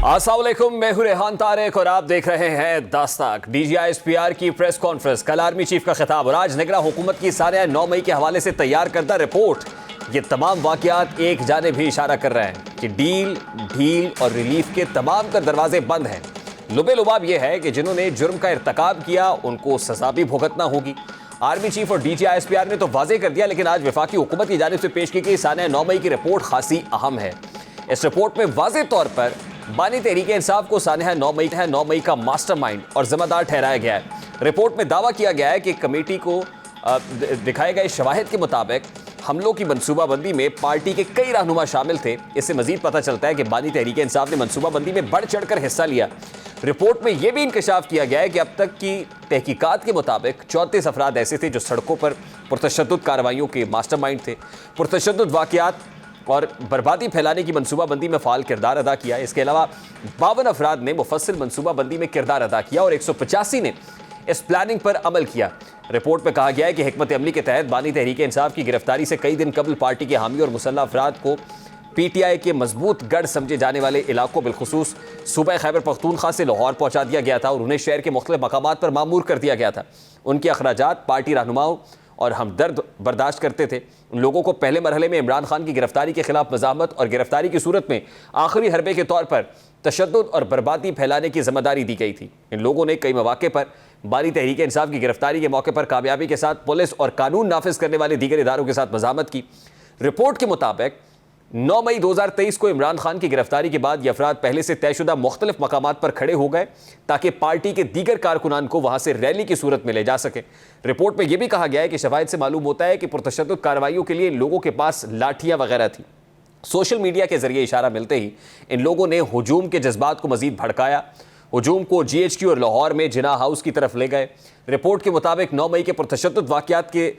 अस्सलाम वालेकुम, मैं हूं रेहान तारिक और आप देख रहे हैं दास्ताक। DGISPR की प्रेस कॉन्फ्रेंस, कल आर्मी चीफ का खिताब और आज निगरान हुकूमत की सारे 9 मई के हवाले से तैयार करदा रिपोर्ट। ये तमाम वाकयात एक जाने भी इशारा कर रहे हैं कि डील, ढील और रिलीफ के तमाम तर दरवाजे बंद हैं। लुबे लुबाब यह है कि जिन्होंने जुर्म का इर्तकाब किया उनको सजा भी भुगतना होगी। आर्मी चीफ और DGISPR ने तो वाजे कर दिया, लेकिन आज वफाकी हुकूमत की जानिब से पेश की गई साने 9 मई की रिपोर्ट खासी अहम है। इस रिपोर्ट में वाज़े तौर पर बानी तहरीक इंसाफ को सानहा 9 मई का मास्टरमाइंड और जिम्मेदार ठहराया गया है। रिपोर्ट में दावा किया गया है कि कमेटी को दिखाए गए शवाहिद के मुताबिक हमलों की मनसूबाबंदी में पार्टी के कई रहनुमा शामिल थे। इससे मजीद पता चलता है कि बानी तहरीक इंसाफ ने मनसूबाबंदी में बढ़ चढ़कर हिस्सा लिया। रिपोर्ट में यह भी इंकशाफ किया गया है कि अब तक की तहकीकात के मुताबिक 34 अफराद ऐसे थे जो सड़कों पर पुरतशद्दुद कार्रवाइयों के मास्टरमाइंड थे, पुरतशद्दुद वाकयात और बर्बादी फैलाने की मनसूबाबंदी में फ़ाल किरदार अदा किया। इसके अलावा 52 अफराद ने मुफस्सिल मनसूबाबंदी में किरदार अदा किया और 185 ने इस प्लानिंग पर अमल किया। रिपोर्ट में कहा गया है कि हिकमत अमली के तहत बानी तहरीक इंसाफ की गिरफ्तारी से कई दिन कबल पार्टी के हामी और मुसल्लह अफराद को PTI के मजबूत गढ़ समझे जाने वाले इलाकों बिलखुसूस सूबा खैबर पख्तूनख्वा से लाहौर पहुंचा दिया गया था और उन्हें शहर के मुख्तलिफ मकामात पर मामूर कर दिया गया था। उनके अखराजात पार्टी रहनुमाओं और हमदर्द बर्दाश्त करते थे। उन लोगों को पहले मरहले में इमरान खान की गिरफ्तारी के खिलाफ मज़ाहमत और गिरफ्तारी की सूरत में आखिरी हरबे के तौर पर तशद्दुद और बर्बादी फैलाने की जिम्मेदारी दी गई थी। इन लोगों ने कई मौके पर बानी तहरीक इंसाफ की गिरफ्तारी के मौके पर कामयाबी के साथ पुलिस और कानून नाफिज करने वाले दीगर इदारों के साथ मज़ाहमत की। रिपोर्ट के मुताबिक 9 मई 2023 को इमरान खान की गिरफ्तारी के बाद ये अफराद पहले से तयशुदा मुख्तलिफ मकामात पर खड़े हो गए ताकि पार्टी के दीगर कारकुनान को वहां से रैली की सूरत में ले जा सके। रिपोर्ट में यह भी कहा गया है कि शवाहिद से मालूम होता है कि पुरतशद्दुद कार्रवाइयों के लिए इन लोगों के पास लाठियां वगैरह थी। सोशल मीडिया के जरिए इशारा मिलते ही इन लोगों ने हुजूम के जज्बात को मजीद भड़काया। हुजूम को GHQ और लाहौर में जिना हाउस की तरफ ले गए। रिपोर्ट के मुताबिक 9 मई के पुरतशद्दुद वाकयात के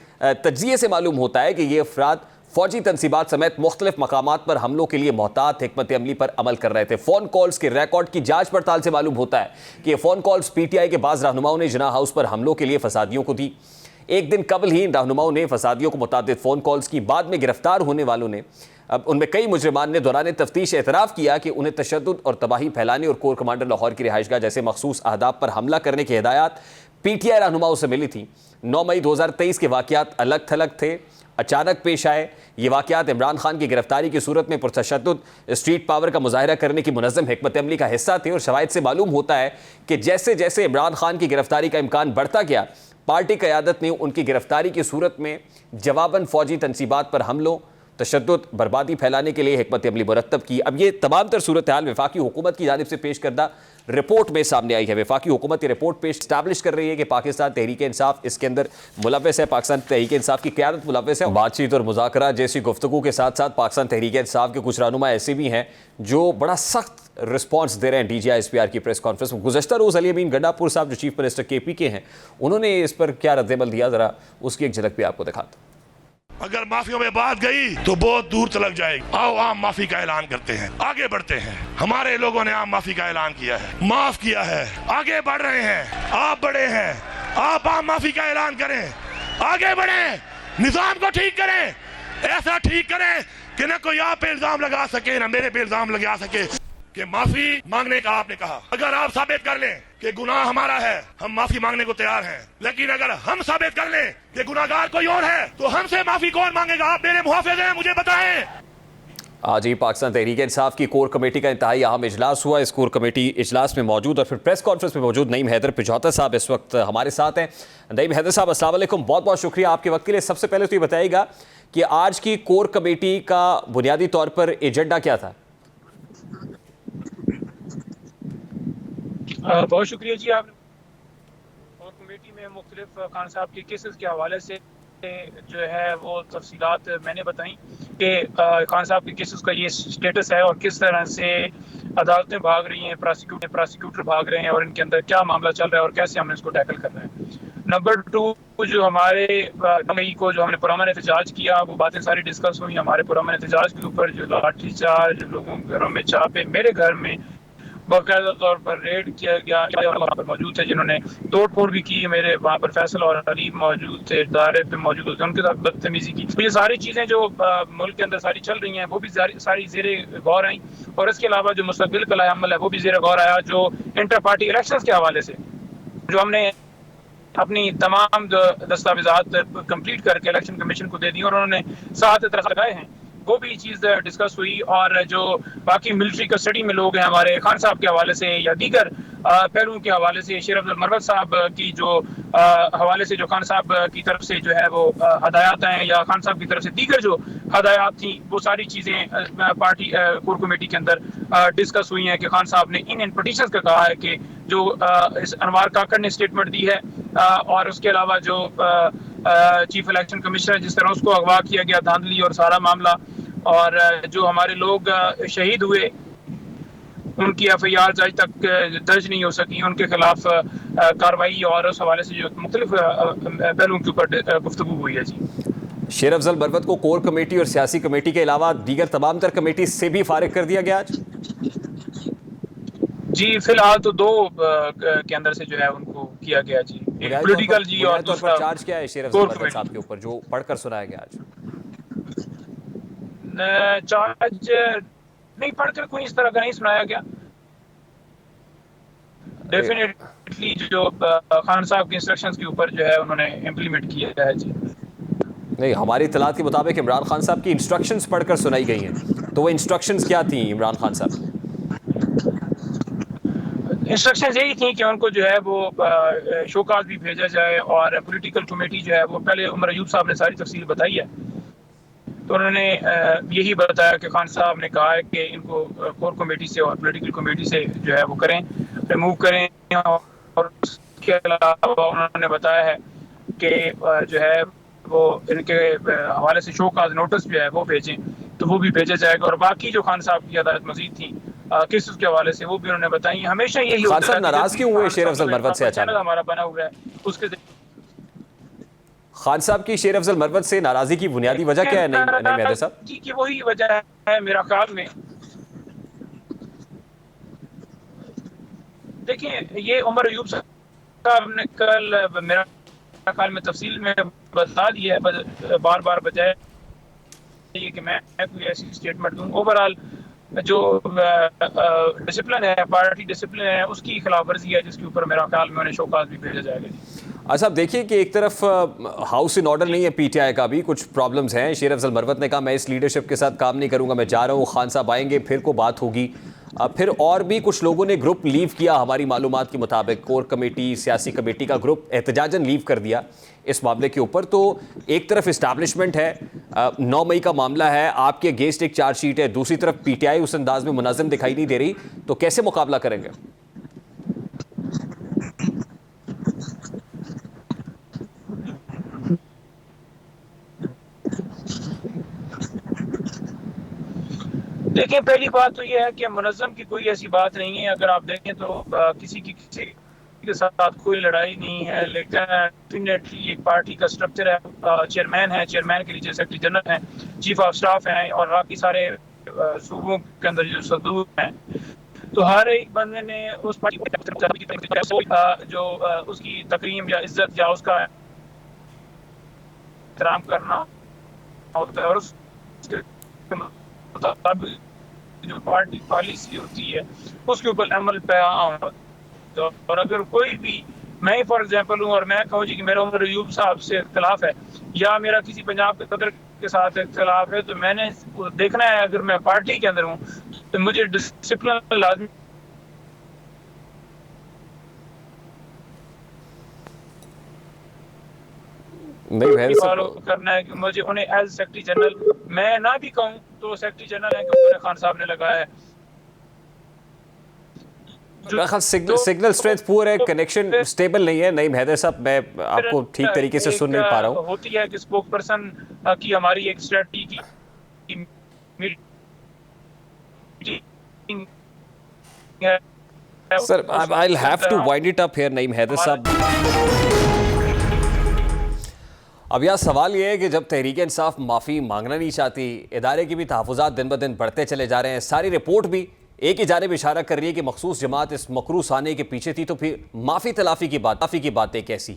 तज्जिए से मालूम होता है कि ये अफराद फौजी तनसीबात समेत मुख्तलिफ मकामात पर हमलों के लिए मोहतात हिकमत अमली पर अमल कर रहे थे। फ़ोन कॉल्स के रिकॉर्ड की जांच पड़ताल से मालूम होता है कि ये फ़ोन कॉल्स PTI के बाज़ रहनुमाओं ने जिना हाउस पर हमलों के लिए फसादियों को दी। एक दिन कबल ही इन रहनुमाओं ने फसादियों को मुतादिद फ़ोन कॉल्स की। बाद में गिरफ्तार होने वालों ने उनमें कई मुजरिमान ने दौरान तफ्तीश एतराफ़ किया कि उन्हें तशद्दुद और तबाही फैलाने और कोर कमांडर लाहौर की रिहाइशगाह जैसे मखसूस अहदाफ पर हमला करने की हिदायत PTI रहनुमाओं से मिली थी। 9 मई 2023 के वाकयात अलग थलग थे, अचानक पेश आए। ये वाकयात इमरान खान की गिरफ्तारी की सूरत में पुरतशद्दुद स्ट्रीट पावर का मुजाहरा करने की मुनज़्ज़म हिकमत अमली का हिस्सा थे और शवाहिद से मालूम होता है कि जैसे जैसे इमरान खान की गिरफ्तारी का इम्कान बढ़ता गया, पार्टी क़यादत ने उनकी गिरफ्तारी की सूरत में जवाबन फ़ौजी तनसीबात पर हमलों, तशद्दुद, बर्बादी फैलाने के लिए हिकमत अमली मुरतब की। अब ये तमाम तर सूरत हाल वफाकी हुकूमत की जानिब से पेश करदा रिपोर्ट में सामने आई है। वफाकी हुकूमत की रिपोर्ट पेश स्टैब्लिश कर रही है कि पाकिस्तान तहरीक इंसाफ इसके अंदर मुलव्वस है, पाकिस्तान तहरीक इंसाफ की क़यादत मुलव्वस है। बातचीत और मुज़ाकरा जैसी गुफ्तगू के साथ साथ पाकिस्तान तहरीक इंसाफ के कुछ रहनुमा ऐसे भी हैं जो बड़ा सख्त रिस्पॉन्स दे रहे हैं DGISPR की प्रेस कॉन्फ्रेंस में। गुज़श्ता रोज़ अली अमीन गंडापुर साहब जो चीफ मिनिस्टर KP के हैं, उन्होंने इस पर क्या रद्द-ए-अमल दिया, ज़रा उसकी एक झलक भी आपको दिखाता हूं। अगर माफियों में बात गई तो बहुत दूर तलक जाएगी। आओ आम माफी का ऐलान करते हैं, आगे बढ़ते हैं। हमारे लोगों ने आम माफी का ऐलान किया है, माफ किया है, आगे बढ़ रहे हैं। आप बड़े हैं, आप आम माफी का ऐलान करें, आगे बढ़ें, निजाम को ठीक करें, ऐसा ठीक करें कि न कोई आप पे इल्जाम लगा सके न मेरे पे इल्जाम लगा सके। कि माफी मांगने का आपने कहा, अगर आप साबित कर लें कि गुनाह हमारा है, हम माफी मांगने को तैयार हैं। लेकिन अगर हम साबित कर लें कि गुनाहगार कोई और है तो हमसे माफी कौन मांगेगा? आप मेरे मुहाफिज हैं, मुझे बताएं। आज ही पाकिस्तान तहरीक इंसाफ की कोर कमेटी का इंतहाई अहम इजलास हुआ। इस कोर कमेटी इजलास में मौजूद और फिर प्रेस कॉन्फ्रेंस में मौजूद नईम हैदर पिछौता साहब इस वक्त हमारे साथ हैं। नईम हैदर साहब, अस्सलाम वालेकुम, बहुत बहुत शुक्रिया आपके वक्त के लिए। सबसे पहले तो ये बताइएगा कि आज की कोर कमेटी का बुनियादी तौर पर एजेंडा क्या था? बहुत शुक्रिया जी। आपने और कमेटी में मुख्तलिफ खान साहब के केसेस के हवाले से जो है वो तफसीलात मैंने बताई कि खान साहब के केसेस का ये स्टेटस है और किस तरह से अदालतें भाग रही हैं, प्रोसिक्यूटर भाग रहे हैं और इनके अंदर क्या मामला चल रहा है और कैसे हमने इसको टैकल करना है। नंबर 2, जो हमारे मई को जो हमने पुरअमन एहतजाज किया, वो बातें सारी डिस्कस हुई। हमारे पुरअमन एहतजाज के ऊपर जो लाठीचार्ज, लोगों के घरों में चापे, मेरे घर में बाकायदा तौर पर रेड किया गया, वहाँ पर मौजूद थे, जिन्होंने तोड़ फोड़ भी की। मेरे वहाँ पर फैसल और अलीम मौजूद थे, दायरे पे मौजूद थे, उनके साथ बदतमीजी की। तो ये सारी चीज़ें जो मुल्क के अंदर सारी चल रही हैं वो भी सारी ज़ेरे गौर आई। और इसके अलावा जो मुस्तक़बिल का अमल है वो भी ज़ेरे गौर आया, जो इंटर पार्टी इलेक्शन के हवाले से जो हमने अपनी तमाम दस्तावेजात कंप्लीट करके इलेक्शन कमीशन को दे दी और उन्होंने 7 इतराज़ लगाए हैं, वो भी चीज़ डिस्कस हुई। और जो बाकी मिलिट्री कस्टडी में लोग हैं हमारे खान साहब के हवाले से या दीगर पहलुओं के हवाले से, शेर अफजल मरवत साहब की जो हवाले से जो खान साहब की तरफ से जो है वो हदायत हैं या खान साहब की तरफ से दीगर जो हदायत थी, वो सारी चीज़ें पार्टी कोर कमेटी के अंदर डिस्कस हुई हैं कि खान साहब ने इन पिटिशंस का कहा है कि जो इस अनवार काकड़ ने स्टेटमेंट दी है और उसके अलावा जो चीफ इलेक्शन कमिश्नर जिस तरह उसको अगवा किया गया, धांधली और सारा मामला, और जो हमारे लोग शहीद हुए उनकी FIR आज तक दर्ज नहीं हो सकी, उनके खिलाफ कार्रवाई और उस हवाले से जो मुख्तलिफ पहलुओं के ऊपर गुफ्तगू हुई है। जी, शेर अफजल मरवत को कोर कमेटी और सियासी कमेटी के अलावा दीगर तमाम तर कमेटी से भी फारिग कर दिया गया आज। जी, फिलहाल तो 2 के अंदर से जो है उनको किया गया। जी, एक पॉलिटिकल जी और दूसरा चार्ज क्या है शेर अफजल मरवत साहब के ऊपर जो पढ़कर सुनाया गया आज? चार्ज नहीं पढ़कर कोई इस तरह का नहीं सुनाया गया। डेफिनेटली जो खान साहब के इंस्ट्रक्शंस के ऊपर जो है उन्होंने इम्प्लीमेंट किया है। जी नहीं, हमारी इत्तलात के मुताबिक इमरान खान साहब की इंस्ट्रक्शंस पढ़कर सुनाई गई हैं, तो वो इंस्ट्रक्शंस क्या थी इमरान खान साहब? इंस्ट्रक्शंस यही थी कि उनको जो है वो शोकाज भी भेजा जाए और पॉलिटिकल कमेटी जो है वो पहले उमर अयूब साहब ने सारी तफसील बताई है, तो उन्होंने यही बताया कि खान साहब ने कहा है कि इनको कोर कमेटी से और पॉलिटिकल कमेटी से जो है वो करें, रिमूव करें। और उसके अलावा उन्होंने बताया है कि जो है वो इनके हवाले से शोकाज नोटिस जो है वो भेजें, तो वो भी भेजा जाएगा। और बाकी जो खान साहब की अदालत मजीद थी केसेस के हवाले से वो भी उन्होंने बताई। हमेशा यही खान साहब नाराज क्यों हुए शेर अफजल मरवत से अचानक? हमारा बना हुआ है उसके खान साहब की शेर अफजल मरवत से नाराजगी की बुनियादी वजह क्या है? नहीं मेहदर साहब की वही वजह है मेरा ख्याल में। देखिए, ये उमर अयूब साहब ने कल मेरा ख्याल में तफसील में बता दिया है, बार बार बजाय ये कि मैं कोई ऐसी स्टेटमेंट दूं। ओवरऑल जो डिसिप्लिन है, पार्टी डिसिप्लिन है, उसकी खिलाफ वर्जी है, जिसके ऊपर मेरा ख्याल में उन्हें शोकाज भी भेजा जाएगा। अच्छा, आप देखिए कि एक तरफ हाउस इन ऑर्डर नहीं है, PTI का भी कुछ प्रॉब्लम्स हैं। शेर अफजल मरवत ने कहा मैं इस लीडरशिप के साथ काम नहीं करूंगा, मैं जा रहा हूं, खान साहब आएंगे फिर को बात होगी। फिर और भी कुछ लोगों ने ग्रुप लीव किया, हमारी मालूमात के मुताबिक कोर कमेटी सियासी कमेटी का ग्रुप एहतजाजन लीव कर दिया इस मामले के ऊपर। तो एक तरफ इस्टेब्लिशमेंट है, 9 मई का मामला है, आपके अगेंस्ट एक चार्जशीट है, दूसरी तरफ PTI उस अंदाज में मुनज़्ज़म दिखाई नहीं दे रही, तो कैसे मुकाबला करेंगे? देखिए, पहली बात तो यह है कि मुनज़्ज़म की कोई ऐसी बात नहीं है। अगर आप देखें तो किसी के साथ कोई लड़ाई नहीं है, लेकिन डेफिनेटली एक पार्टी का स्ट्रक्चर है, चेयरमैन है, चेयरमैन के नीचे सेक्रेटरी जनरल हैं, चीफ ऑफ स्टाफ हैं और बाकी सारे सूबों के अंदर जो सदूर हैं, तो हर एक बंदे ने उस पार्टी जो उसकी तकरीम या इज्जत या उसका एहतराम करना होता है और उसके जो पार्टी पॉलिसी होती है उसके ऊपर अमल पे तो। और अगर कोई भी, मैं फॉर एग्जांपल हूँ और मैं कहूँ जी कि मेरा उमर अयूब साहब से इख्तिलाफ है या मेरा किसी पंजाब के सदर के साथ इख्तिलाफ है, तो मैंने देखना है, अगर मैं पार्टी के अंदर हूँ तो मुझे डिसिप्लिन लाजमी नहीं फॉलो करना है कि मुझे उन्हें एज सेक्रेटरी जनरल, मैं ना भी कहूँ तो सेक्रेटरी जनरल है कि खान साहब ने लगाया है। सिग्नल स्ट्रेंथ पुअर है, कनेक्शन स्टेबल नहीं है। नहीं हैदर साहब, मैं आपको ठीक तरीके से सुन नहीं पा रहा हूँ। होती है कि स्पोक पर्सन की हमारी एक स्ट्रेटजी की sir, I will have to wind it up here. नहीं हैदर साहब, अब यहाँ सवाल ये है कि जब तहरीक इंसाफ माफ़ी मांगना नहीं चाहती, इदारे की भी तहफ़्फ़ुज़ात दिन ब दिन बढ़ते चले जा रहे हैं, सारी रिपोर्ट भी एक ही जानिब इशारा कर रही है कि मखसूस जमात इस मकरूस आने के पीछे थी, तो फिर माफ़ी तलाफ़ी की बातें कैसी?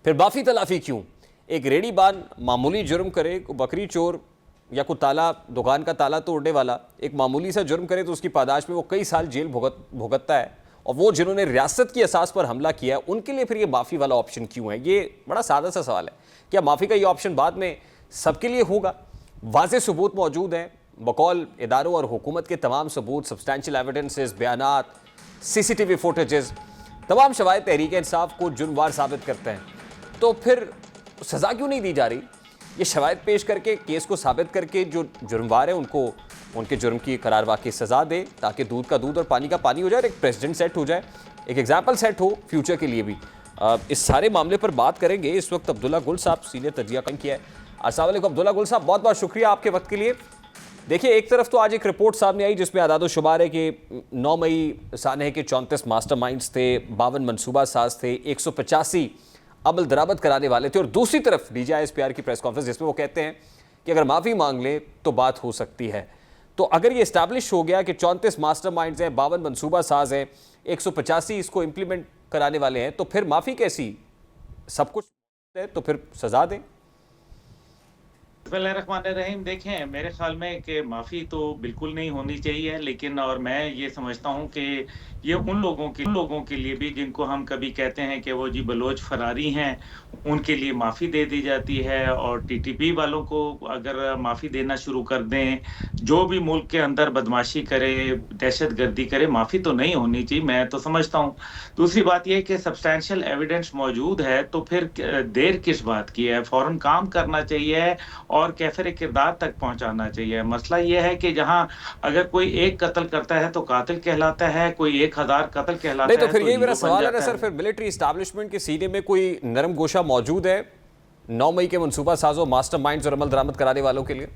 फिर माफ़ी तलाफ़ी क्यों? एक रेडीबान मामूली जुर्म करे, बकरी चोर या कोई ताला, दुकान का ताला तोड़ने वाला एक मामूली सा जुर्म करे तो उसकी पादाश में वो कई साल जेल भुगतता है, और वो जिन्होंने रियासत की असास पर हमला किया है उनके लिए फिर ये माफ़ी वाला ऑप्शन क्यों है? ये बड़ा सादा सा सवाल है। क्या माफ़ी का ये ऑप्शन बाद में सबके लिए होगा? वाज़ेह सबूत मौजूद हैं, बकौल इदारों और हुकूमत के तमाम सबूत, सब्सटैंशियल एविडेंसेस, बयानात, CCTV फुटेजेस, तमाम शवाहिद तहरीक इंसाफ को जुर्मवार साबित करते हैं। तो फिर सज़ा क्यों नहीं दी जा रही? ये शवाहिद पेश करके, केस को साबित करके जो जुर्मवार है उनको उनके जुर्म की करार वाकई सज़ा दे, ताकि दूध का दूध और पानी का पानी हो जाए, एक प्रेसिडेंट सेट हो जाए, एक एग्जाम्पल सेट हो फ्यूचर के लिए भी। इस सारे मामले पर बात करेंगे। इस वक्त अब्दुल्ला गुल साहब सीनियर तजिया काम किया है। अस्सलाम वालेकुम अब्दुल्ला गुल साहब, बहुत बहुत शुक्रिया आपके वक्त के लिए। देखिए, एक तरफ तो आज एक रिपोर्ट सामने आई जिसमें आदाद शुमार है कि 9 मई सानह के 34 मास्टरमाइंड्स थे, 52 मनसूबा साज थे, 185 अमल दरामद कराने वाले थे, और दूसरी तरफ DGI-SPR की प्रेस कॉन्फ्रेंस जिसमें वो कहते हैं कि अगर माफ़ी मांग ले तो बात हो सकती है। तो अगर ये इस्टेब्लिश हो गया कि 34 मास्टरमाइंड्स हैं, 52 मनसूबा साज हैं, 185 इसको इम्प्लीमेंट कराने वाले हैं, तो फिर माफ़ी कैसी? सब कुछ है तो फिर सज़ा दें। बिस्मिल्लाहिर्रहमानिर्रहीम। देखें, मेरे ख्याल में कि माफ़ी तो बिल्कुल नहीं होनी चाहिए, लेकिन और मैं ये समझता हूँ कि ये उन लोगों के लिए भी जिनको हम कभी कहते हैं कि वो जी बलोच फरारी हैं, उनके लिए माफ़ी दे दी जाती है, और TTP वालों को अगर माफ़ी देना शुरू कर दें, जो भी मुल्क के अंदर बदमाशी करे, दहशतगर्दी करे, माफ़ी तो नहीं होनी चाहिए, मैं तो समझता हूँ। दूसरी बात यह कि सब्सटैंशियल एविडेंस मौजूद है तो फिर देर किस बात की है? फ़ौरन काम करना चाहिए और कैफिर किरदार तक पहुंचाना चाहिए। मसला यह है कि जहां अगर कोई एक कत्ल करता है तो कातिल कहलाता है, कोई 1000 कत्ल कहलाता है। नहीं तो फिर यही मेरा सवाल है ना सर, फिर मिलिट्री एस्टैब्लिशमेंट के सीने में कोई नरम गोशा मौजूद है 9 मई के मनसूबा साजों, मास्टरमाइंड्स और अमल दरामद कराने वालों के लिए?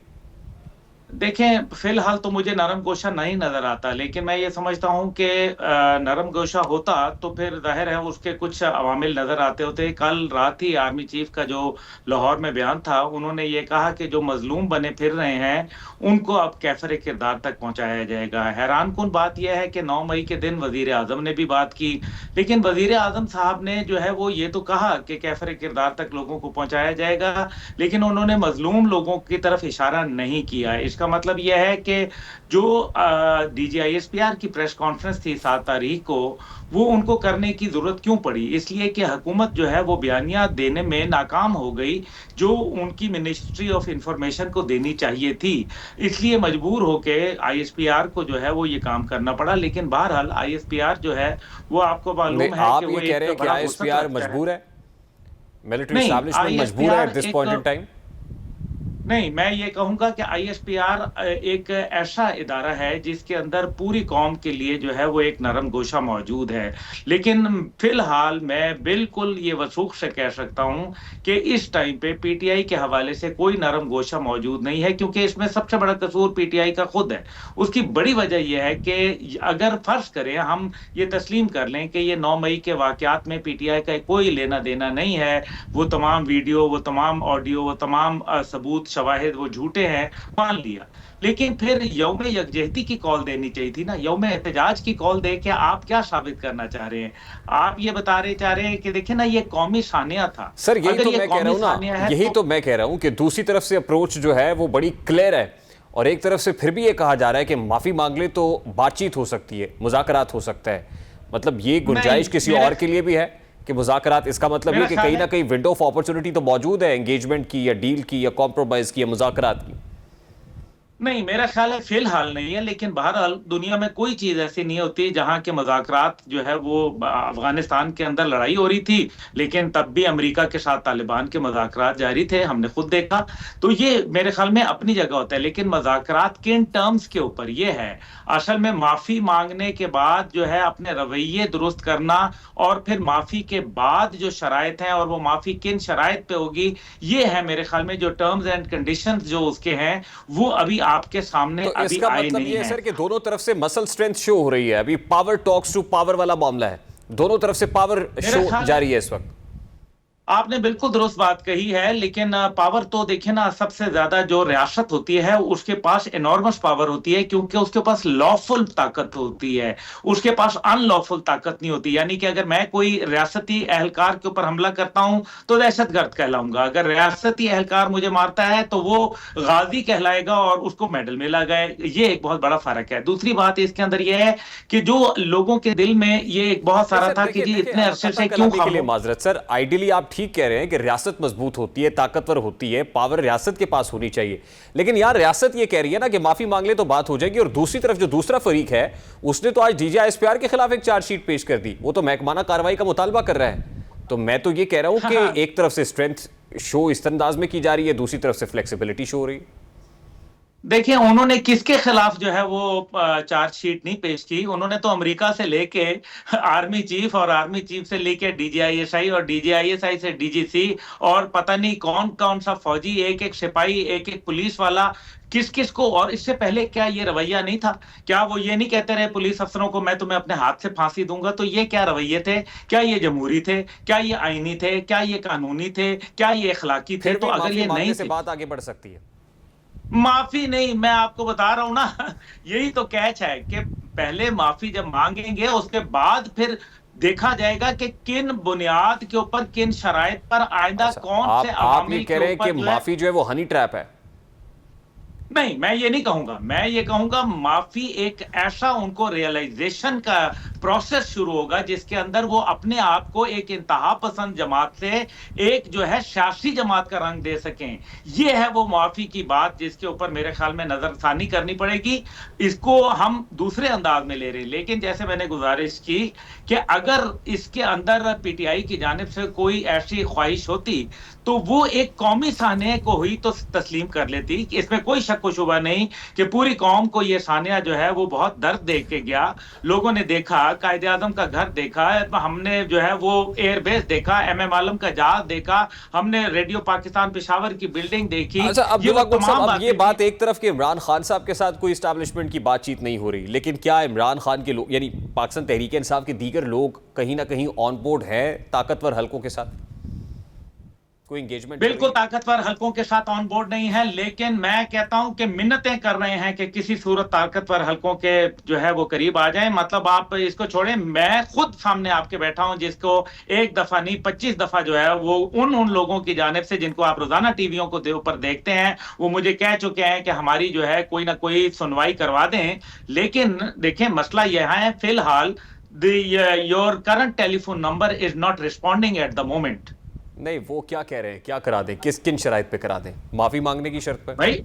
देखें, फिलहाल तो मुझे नरम गोशा नहीं नजर आता, लेकिन मैं ये समझता हूं कि नरम गोशा होता तो फिर जाहिर है उसके कुछ अवामिल नजर आते होते। कल रात ही आर्मी चीफ का जो लाहौर में बयान था, उन्होंने ये कहा कि जो मजलूम बने फिर रहे हैं उनको अब कैफर किरदार तक पहुंचाया जाएगा। हैरान कुन बात यह है कि 9 मई के दिन वजीर आजम ने भी बात की, लेकिन वजीर आजम साहब ने जो है वो ये तो कहा कि कैफर किरदार तक लोगों को पहुंचाया जाएगा, लेकिन उन्होंने मजलूम लोगों की तरफ इशारा नहीं किया। इसका मतलब यह है कि जो DGI-SPR की प्रेस कॉन्फ्रेंस थी 7 तारीख को, वो उनको करने की जरूरत क्यों पड़ी? इसलिए कि हुकूमत जो है वो बयानिया देने में नाकाम हो गई जो उनकी मिनिस्ट्री ऑफ इंफॉर्मेशन को देनी चाहिए थी, इसलिए मजबूर होके ISPR को जो है वो ये काम करना पड़ा। लेकिन बहरहाल ISPR जो है वो आपको मालूम है कि आप ये कह रहे हैं कि ISPR मजबूर है, मिलिट्री एस्टैब्लिशमेंट मजबूर है at this point in time? नहीं, मैं ये कहूंगा कि ISPR एक ऐसा इदारा है जिसके अंदर पूरी कौम के लिए जो है वो एक नरम गोशा मौजूद है। लेकिन फिलहाल मैं बिल्कुल ये वसूख से कह सकता हूं कि इस टाइम पे PTI के हवाले से कोई नरम गोशा मौजूद नहीं है, क्योंकि इसमें सबसे बड़ा कसूर PTI का खुद है। उसकी बड़ी वजह यह है कि अगर फर्ज करें, हम ये तस्लीम कर लें कि ये 9 मई के वाकयात में PTI का कोई लेना देना नहीं है, वो तमाम वीडियो, वो तमाम ऑडियो, वो तमाम सबूत शवाहिद वो झूठे हैं, मान लिया, लेकिन फिर यौम यकजहती की कॉल देनी चाहिए थी ना, यौम एहतजाज की कॉल दे के आप क्या साबित करना चाह रहे हैं? आप ये चाह रहे हैं कि देखिए ना, ये कौमी सानिया था। सर यही तो मैं कह रहा हूं ना, यही तो मैं कह रहा हूं कि दूसरी तरफ से अप्रोच जो है वो बड़ी क्लियर है, और एक तरफ से फिर भी ये कहा जा रहा है कि माफी मांग ले तो बातचीत हो सकती है, मुज़ाकरात हो सकता है। मतलब ये गुंजाइश किसी और के लिए भी है कि मुज़ाकरात? इसका मतलब ये कि कहीं ना कहीं विंडो ऑफ अपॉर्चुनिटी तो मौजूद है एंगेजमेंट की या डील की या कॉम्प्रोमाइज की या मुज़ाकरात की। नहीं, मेरा ख्याल है फिलहाल नहीं है, लेकिन बहरहाल दुनिया में कोई चीज ऐसी नहीं होती जहां के मुज़ाकरात जो है वो, अफगानिस्तान के अंदर लड़ाई हो रही थी लेकिन तब भी अमेरिका के साथ तालिबान के मुज़ाकरात जारी थे, हमने खुद देखा। तो ये मेरे ख्याल में अपनी जगह होता है, लेकिन मुज़ाकरात किन टर्म्स के ऊपर ये है। असल में माफी मांगने के बाद जो है अपने रवैये दुरुस्त करना, और फिर माफी के बाद जो शराइत हैं और वो माफी किन शराइत पे होगी, ये है मेरे ख्याल में जो टर्म्स एंड कंडीशंस जो उसके हैं वो अभी आपके सामने तो अभी इसका आए मतलब नहीं ये है है सर कि दोनों तरफ से मसल स्ट्रेंथ शो हो रही है, अभी पावर टॉक्स टू पावर वाला मामला है, दोनों तरफ से पावर शो जारी है इस वक्त। आपने बिल्कुल दुरुस्त बात कही है, लेकिन पावर तो देखिए ना, सबसे ज्यादा जो रियासत होती है उसके पास एनॉर्मस पावर होती है, क्योंकि उसके पास लॉफुल ताकत होती है, उसके पास अनलॉफुल ताकत नहीं होती। यानी कि अगर मैं कोई रियासती एहलकार के ऊपर हमला करता हूं तो दहशतगर्द कहलाऊंगा, अगर रियासती एहलकार मुझे मारता है तो वो गाजी कहलाएगा और उसको मेडल मिला गया। ये एक बहुत बड़ा फर्क है। दूसरी बात इसके अंदर यह है कि जो लोगों के दिल में ये एक बहुत सारा था कि जी इतने अरसे से क्यों के लिए माजरत सर, आइडियली आप ठीक कह रहे हैं कि रियासत मजबूत होती है, ताकतवर होती है, पावर रियासत के पास होनी चाहिए, लेकिन यार रियासत ये कह रही है ना कि माफी मांग ले तो बात हो जाएगी, और दूसरी तरफ जो दूसरा फरीक है उसने तो आज डीजीआईएसपीआर के खिलाफ एक चार्जशीट पेश कर दी, वो तो महकमाना कार्रवाई का मुतालबा कर रहा है। तो मैं तो ये कह रहा हूं कि एक तरफ से स्ट्रेंथ शो इस अंदाज में की जा रही है, दूसरी तरफ से फ्लेक्सिबिलिटी शो हो रही है। देखिए, उन्होंने किसके खिलाफ जो है वो चार्जशीट नहीं पेश की, उन्होंने तो अमेरिका से लेके आर्मी चीफ और आर्मी चीफ से लेके डीजीआईएसआई और डीजीआईएसआई से डीजीसी और पता नहीं कौन कौन सा फौजी, एक एक सिपाही, एक एक पुलिस वाला, किस किस को। और इससे पहले क्या ये रवैया नहीं था? क्या वो ये नहीं कहते रहे पुलिस अफसरों को मैं तुम्हें अपने हाथ से फांसी दूंगा? तो ये क्या रवैये थे? क्या ये जमहूरी थे? क्या ये आईनी थे? क्या ये कानूनी थे? क्या ये अखलाकी थे? तो अगर ये नहीं से बात आगे बढ़ सकती है। माफी नहीं, मैं आपको बता रहा हूं ना, यही तो कैच है कि पहले माफी जब मांगेंगे उसके बाद फिर देखा जाएगा कि किन बुनियाद के ऊपर, किन शराइत पर आइंदा कौन से आप कह रहे हैं कि माफी जो है वो हनी ट्रैप है? नहीं, मैं ये नहीं कहूंगा। मैं ये कहूंगा माफी एक ऐसा उनको रियलाइजेशन का प्रोसेस शुरू होगा जिसके अंदर वो अपने आप को एक इंतहा पसंद जमात से एक जो है सियासी जमात का रंग दे सकें। ये है वो माफी की बात जिसके ऊपर मेरे ख्याल में नजरसानी करनी पड़ेगी। इसको हम दूसरे अंदाज में ले रहे हैं, लेकिन जैसे मैंने गुजारिश की कि अगर इसके अंदर पीटीआई की जानिब से कोई ऐसी ख्वाहिश होती तो वो एक कौमी सानिया को हुई तो तस्लीम कर लेती। इसमें कोई शक व शुबा नहीं कि पूरी कौम को ये सानिया जो है वो बहुत दर्द देख के गया। लोगों ने देखा, कायदे आजम का घर देखा, हमने जो है वो एयरबेस देखा, एमएम आलम का जहाज देखा, हमने रेडियो पाकिस्तान पेशावर की बिल्डिंग देखी। अच्छा, अब्दुल्ला गुल साहब, अब ये बात एक तरफ कि इमरान खान साहब के साथ कोई एस्टैब्लिशमेंट की बातचीत नहीं हो रही, लेकिन क्या इमरान खान के लोग यानी पाकिस्तान तहरीक इंसाफ के दीगर लोग कहीं ना कहीं ऑन बोर्ड हैं ताकतवर हलकों के साथ? कोई एंगेजमेंट? बिल्कुल ताकतवर हलकों के साथ ऑन बोर्ड नहीं है, लेकिन मैं कहता हूं कि मिन्नतें कर रहे हैं कि किसी सूरत ताकतवर हलकों के जो है वो करीब आ जाएं। मतलब आप इसको छोड़ें, मैं खुद सामने आपके बैठा हूं जिसको एक दफा नहीं 25 दफा जो है वो उन लोगों की जानिब से जिनको आप रोजाना टीवियों को ऊपर देखते हैं, वो मुझे कह चुके हैं कि हमारी जो है कोई ना कोई सुनवाई करवा दें। लेकिन देखें, मसला यह है फिलहाल your current telephone number is not responding at the moment. नहीं, वो क्या कह रहे हैं, क्या करा दें, किन शराइत पे करा दें? माफी मांगने की शर्त पे?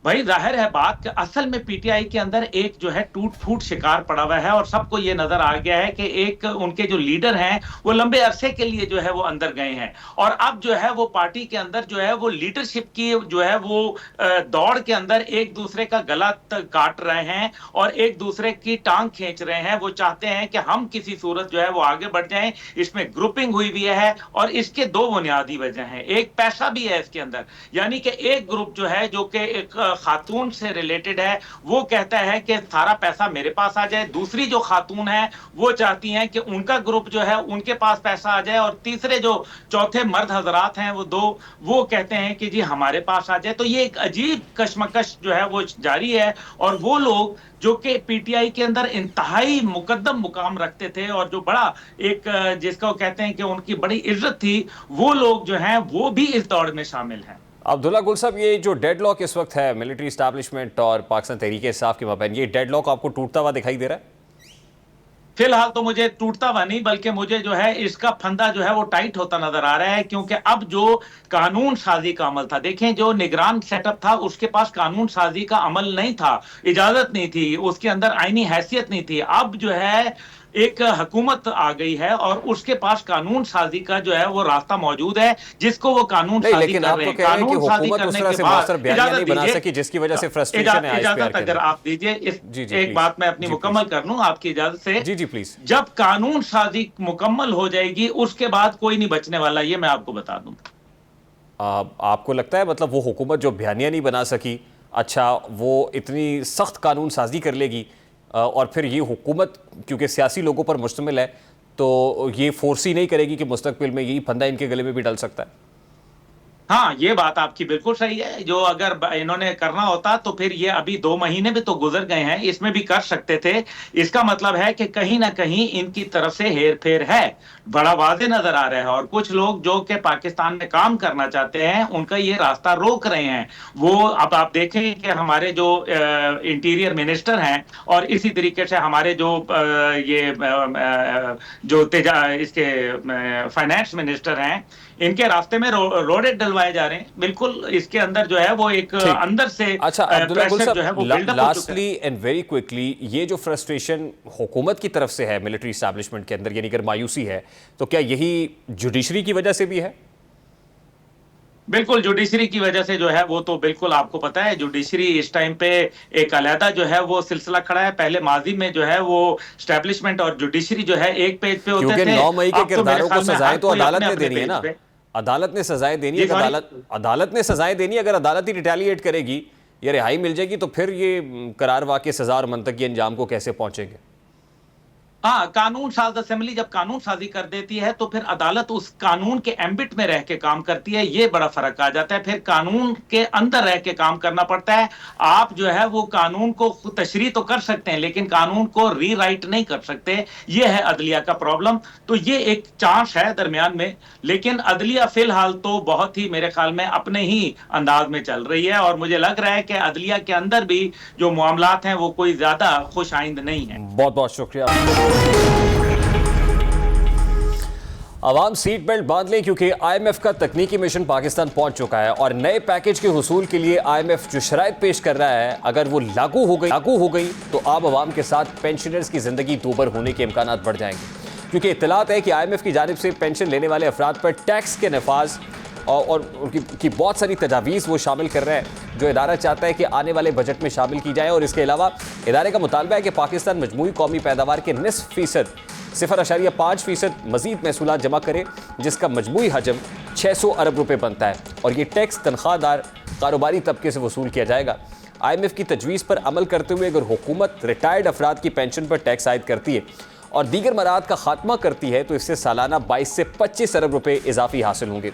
भाई जाहिर है बात कि असल में पीटीआई के अंदर एक जो है टूट फूट शिकार पड़ा हुआ है और सबको ये नजर आ गया है कि एक उनके जो लीडर हैं वो लंबे अरसे के लिए जो है वो अंदर गए हैं और अब जो है वो पार्टी के अंदर जो है वो लीडरशिप की जो है वो दौड़ के अंदर एक दूसरे का गला काट रहे हैं और एक दूसरे की टांग खींच रहे हैं। वो चाहते हैं कि हम किसी सूरत जो है वो आगे बढ़ जाएं। इसमें ग्रुपिंग हुई भी है और इसके दो बुनियादी वजह हैं। एक पैसा भी है इसके अंदर, यानी कि एक ग्रुप जो है जो कि एक खातून से रिलेटेड है, वो कहता है कि सारा पैसा मेरे पास आ जाए। दूसरी जो खातून है वो चाहती हैं कि उनका ग्रुप जो है उनके पास पैसा आ जाए और तीसरे जो चौथे मर्द हजरात हैं वो दो, वो कहते हैं कि जी हमारे पास आ जाए। तो ये एक अजीब कशमकश जो है वो जारी है और वो लोग जो कि पीटीआई के अंदर इंतहाई मुकद्दम मुकाम रखते थे और जो बड़ा एक जिसको कहते हैं कि उनकी बड़ी इज्जत थी, वो लोग जो हैं वो भी इस दौड़ में शामिल हैं। अब्दुल्ला गुल साहब, ये जो डेडलॉक इस वक्त है मिलिट्री एस्टैब्लिशमेंट और पाकिस्तान तहरीक इंसाफ के माबैन, ये डेडलॉक आपको टूटता हुआ दिखाई दे रहा है? फिलहाल तो मुझे टूटता हुआ नहीं, बल्कि मुझे जो है इसका फंदा जो है वो टाइट होता नजर आ रहा है, क्योंकि अब जो कानून साजी का अमल था, देखें जो निगरान सेटअप था उसके पास कानून साजी का अमल नहीं था, इजाजत नहीं थी, उसके अंदर आईनी हैसियत नहीं थी। अब जो है एक हुकूमत आ गई है और उसके पास कानून साजी का जो है वो रास्ता मौजूद है, जिसको वो कानून साजी लेकिन कर आप रहे तो हैं। कह रहे हैं कि कानून साजी हुकूमत उस तरह से मास्टर बयानिया नहीं बना सकी, जिसकी वजह से फ्रस्ट्रेशन है इजाजत अगर आप दीजिए, एक बात मैं अपनी मुकम्मल कर लूं आपकी इजाजत से। जी जी प्लीज। जब कानून साजी मुकम्मल हो जाएगी उसके बाद कोई नहीं बचने वाला, ये मैं आपको बता दूं। आपको लगता है मतलब वो हुकूमत जो बयानिया नहीं बना सकी, अच्छा वो इतनी सख्त कानून साजी कर लेगी और फिर ये हुकूमत क्योंकि सियासी लोगों पर मुश्तमिल है तो ये फोर्स ही नहीं करेगी कि मुस्तकबिल में यही फंदा इनके गले में भी डल सकता है? हाँ, ये बात आपकी बिल्कुल सही है। जो अगर इन्होंने करना होता तो फिर ये अभी 2 महीने भी तो गुजर गए हैं, इसमें भी कर सकते थे। इसका मतलब है कि कहीं ना कहीं इनकी तरफ से हेर-फेर है, बड़ा वाज़ेह नजर आ रहा है। और कुछ लोग जो कि पाकिस्तान में काम करना चाहते हैं, उनका ये रास्ता रोक रहे हैं। वो अब आप देखें कि हमारे जो इंटीरियर मिनिस्टर हैं और इसी तरीके से हमारे जो इसके फाइनेंस मिनिस्टर हैं, इनके रास्ते में रोडे डलवाए जा रहे हैं। बिल्कुल इसके अंदर जो है वो एक अंदर से अच्छा अब्दुल्ला गुल प्रेशर जो है वो साहब, बिल्डअप हो चुका है। लास्टली एंड वेरी क्विकली, ये जो फ्रस्ट्रेशन हुकूमत की तरफ से है मिलिट्री एस्टैब्लिशमेंट के अंदर, यानी अगर मायूसी है, तो क्या यही जुडिशरी की वजह से भी है? बिल्कुल जुडिशरी की वजह से जो है वो तो बिल्कुल आपको पता है, जुडिशरी इस टाइम पे एक अलहदा जो है वो सिलसिला खड़ा है। पहले माजी में जो है वो एस्टैब्लिशमेंट और जुडिशरी जो है एक पेज पे होते थे। क्योंकि 9 मई के अब तो मेरे किरदारों को ख्याल में सजाएं हर तो कोई अदालत ने अपने-अपने देनी है पेज ना। पे। अदालत ने सजाएं देनी है। जी, अगर अदालत ने सजाएं देनी है, अगर अदालत ही रिटेलिएट करेगी या रिहाई मिल जाएगी, तो फिर ये करार वाक़ई सजा और मंतकी अंजाम को कैसे पहुंचेंगे? हाँ, कानून साज असेंबली जब कानून साजी कर देती है तो फिर अदालत उस कानून के एम्बिट में रह के काम करती है। ये बड़ा फर्क आ जाता है। फिर कानून के अंदर रह के काम करना पड़ता है। आप जो है वो कानून को तशरीह तो कर सकते हैं, लेकिन कानून को रीराइट नहीं कर सकते। ये है अदलिया का प्रॉब्लम। तो ये एक चांस है दरमियान में, लेकिन अदलिया फिलहाल तो बहुत ही मेरे ख्याल में अपने ही अंदाज में चल रही है। और मुझे लग रहा है कि अदलिया के अंदर भी जो मामलात हैं वो कोई ज्यादा खुश आइंद नहीं है। बहुत बहुत शुक्रिया। अवाम सीट बेल्ट बांध लें, क्योंकि IMF का तकनीकी मिशन पाकिस्तान पहुंच चुका है और नए पैकेज के हुसूल के लिए IMF जो शराइत पेश कर रहा है, अगर वो लागू हो गई तो आम आवाम के साथ पेंशनर्स की जिंदगी दोबर होने के इम्कान बढ़ जाएंगे। क्योंकि इत्तलात है कि IMF की जानिब से पेंशन लेने वाले अफराद पर टैक्स के नफाज और उनकी बहुत सारी तजावीज़ वो शामिल कर रहे हैं, जो इदारा चाहता है कि आने वाले बजट में शामिल की जाए। और इसके अलावा इदारे का मुतालबा है कि पाकिस्तान मजमूई कौमी पैदावार के 0.5% मजीद महसूलात जमा करे, जिसका मजमूई हजम 600 अरब रुपए बनता है। और ये टैक्स तनख्वाहदार कारोबारी तबके से वसूल किया जाएगा। IMF की तजवीज़ पर अमल करते हुए अगर हुकूमत रिटायर्ड अफराद की पेंशन पर टैक्स आयद करती है और दीगर मराहत का खात्मा करती है, तो इससे सालाना 22 से 25 अरब रुपए इजाफी हासिल होंगे।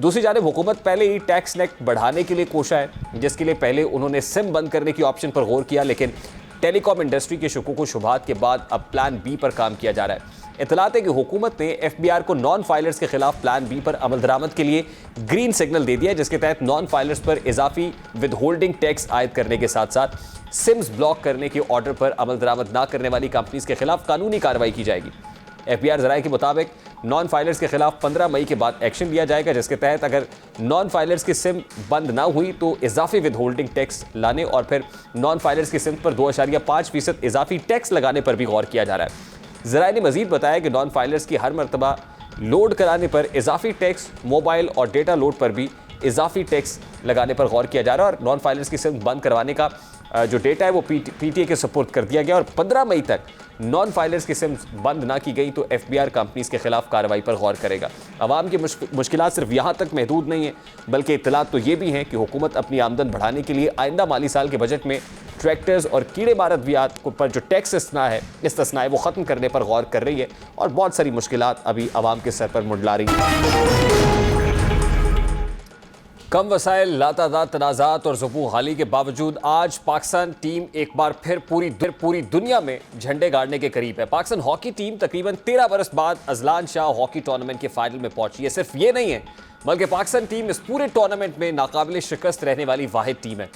दूसरी जानिब हुकूमत पहले ही टैक्स नेट बढ़ाने के लिए कोशा है, जिसके लिए पहले उन्होंने सिम बंद करने की ऑप्शन पर गौर किया, लेकिन टेलीकॉम इंडस्ट्री के शुकूक व शुबहात के बाद अब प्लान बी पर काम किया जा रहा है। इत्तलात है कि हुकूमत ने FBR को नॉन फाइलर्स के खिलाफ प्लान बी पर अमल दरामद के लिए ग्रीन सिग्नल दे दिया है, जिसके तहत नॉन फाइलर्स पर इजाफी विद होल्डिंग टैक्स आयद करने के साथ साथ सिम्स ब्लॉक करने के ऑर्डर पर अमल दरामद ना करने वाली कंपनीज के खिलाफ कानूनी कार्रवाई की जाएगी। FBR ज़राए के मुताबिक नॉन फाइलर्स के खिलाफ 15 मई के बाद एक्शन लिया जाएगा, जिसके तहत अगर नॉन फाइलर्स की सिम बंद ना हुई तो इजाफी विद होल्डिंग टैक्स लाने और फिर नॉन फाइलर्स की सिम पर 2.5% इजाफी टैक्स लगाने पर भी गौर किया जा रहा है। ज़राए ने मजीद बताया कि नॉन फाइलर्स की हर मरतबा लोड कराने पर इजाफी टैक्स, मोबाइल और डेटा लोड पर भी इजाफी टैक्स लगाने पर गौर किया जा रहा है। और नॉन फाइलर्स की सिम बंद करवाने का जो डेटा है वो PTA के सपोर्ट कर दिया गया और 15 मई तक नॉन फाइलर्स की सिम बंद ना की गई तो FBR कंपनीज के खिलाफ कार्रवाई पर गौर करेगा। आवाम की मुश्किलात सिर्फ यहाँ तक महदूद नहीं है, बल्कि इत्तलात तो ये भी हैं कि हुकूमत अपनी आमदन बढ़ाने के लिए आइंदा माली साल के बजट में ट्रैक्टर्स और कीड़े मार अद्वियात पर जो टैक्स इस्तना है वो ख़त्म करने पर गौर कर रही है। और बहुत सारी मुश्किलात अभी आवाम के सर पर मुंडला रही हैं। कम वसाइल, लातादाद तनाज़ात और ज़ुबू हाली के बावजूद आज पाकिस्तान टीम एक बार फिर पूरी दुनिया में झंडे गाड़ने के करीब है। पाकिस्तान हॉकी टीम तकरीबन 13 बरस बाद अजलान शाह हॉकी टूर्नामेंट के फाइनल में पहुंची है। सिर्फ ये नहीं है, बल्कि पाकिस्तान टीम इस पूरे टूर्नामेंट में नाकाबिल शिकस्त रहने वाली वाहिद टीम है।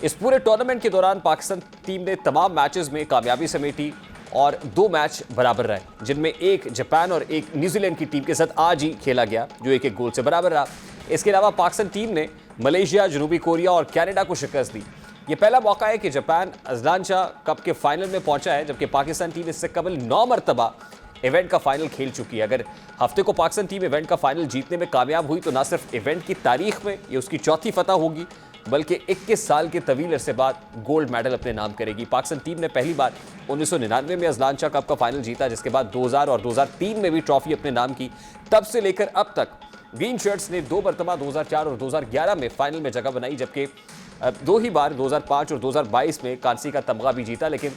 इस पूरे टूर्नामेंट के दौरान पाकिस्तान टीम ने तमाम मैचेस में कामयाबी समेटी और 2 मैच बराबर रहे, जिनमें एक जापान और एक न्यूजीलैंड की टीम के साथ आज ही खेला गया, जो एक गोल से बराबर रहा। इसके अलावा पाकिस्तान टीम ने मलेशिया, जनूबी कोरिया और कनाडा को शिकस्त दी। ये पहला मौका है कि जापान अजलान शाह कप के फाइनल में पहुंचा है, जबकि पाकिस्तान टीम इससे कबल 9 मरतबा इवेंट का फाइनल खेल चुकी है। अगर हफ्ते को पाकिस्तान टीम इवेंट का फाइनल जीतने में कामयाब हुई तो ना सिर्फ इवेंट की तारीख में ये उसकी चौथी फतह होगी, बल्कि 21 साल के तवील अरसे बाद गोल्ड मेडल अपने नाम करेगी। पाकिस्तान टीम ने पहली बार 1999 में अजलान शाह कप का फाइनल जीता, जिसके बाद 2000 और 2003 में भी ट्रॉफी अपने नाम की। तब से लेकर अब तक ग्रीन शर्ट्स ने 2 मरतबा 2004 और 2011 में फाइनल में जगह बनाई, जबकि 2 ही बार 2005 और 2022 में कांसी का तमगा भी जीता। लेकिन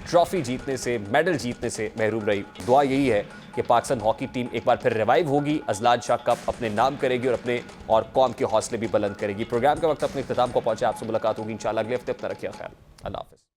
ट्रॉफी जीतने से, मेडल जीतने से महरूम रही। दुआ यही है कि पाकिस्तान हॉकी टीम एक बार फिर रिवाइव होगी, अजलान शाह कप अपने नाम करेगी और अपने और कौम के हौसले भी बुलंद करेगी। प्रोग्राम के वक्त अपने इख्तिताम को पहुंचे, आपसे मुलाकात होगी इंशाल्लाह अगले हफ्ते। अपना रखिए ख्याल। अल्लाह हाफिज़।